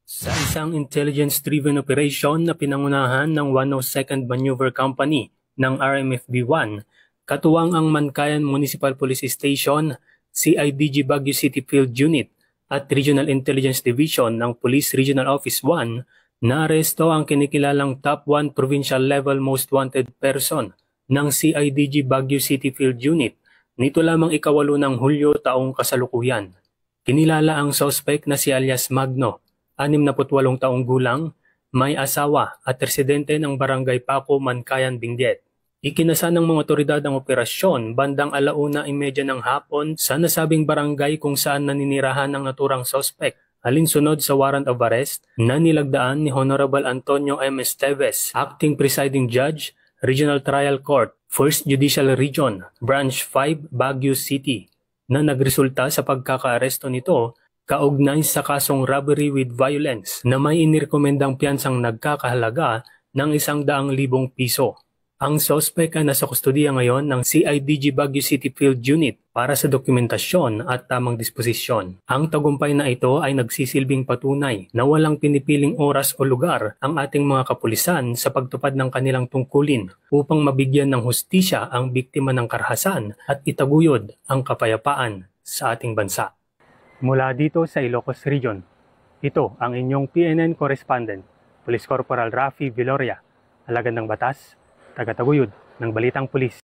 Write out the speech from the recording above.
Sa isang intelligence-driven operation na pinangunahan ng 102nd Maneuver Company ng RMFB-1, katuwang ang Mankayan Municipal Police Station, CIDG Baguio City Field Unit at Regional Intelligence Division ng Police Regional Office 1, naaresto ang kinikilalang top 1 provincial level most wanted person ng CIDG Baguio City Field Unit nito lamang ika-8 ng Hulyo taong kasalukuyan. Kinilala ang suspect na si alias Magno, 68 taong gulang, may asawa at residente ng Barangay Paco, Mankayan, Benguet. Ikinasa ng mga otoridad ang operasyon bandang 1:30 ng hapon sa nasabing barangay kung saan naninirahan ang naturang suspect, alinsunod sa warrant of arrest na nilagdaan ni Honorable Antonio M. Esteves, Acting Presiding Judge, Regional Trial Court, 1st Judicial Region, Branch 5, Baguio City, na nagresulta sa pagkakaaresto nito kaugnay sa kasong robbery with violence na may inirekomendang piyansang nagkakahalaga ng 100,000 piso. Ang suspect ay nasa kustodiya ngayon ng CIDG Baguio City Field Unit para sa dokumentasyon at tamang disposisyon. Ang tagumpay na ito ay nagsisilbing patunay na walang pinipiling oras o lugar ang ating mga kapulisan sa pagtupad ng kanilang tungkulin upang mabigyan ng hustisya ang biktima ng karahasan at itaguyod ang kapayapaan sa ating bansa. Mula dito sa Ilocos Region, ito ang inyong PNN correspondent, Police Corporal Rafi Viloria, alagad ng batas, tagataguyod ng Balitang Pulis.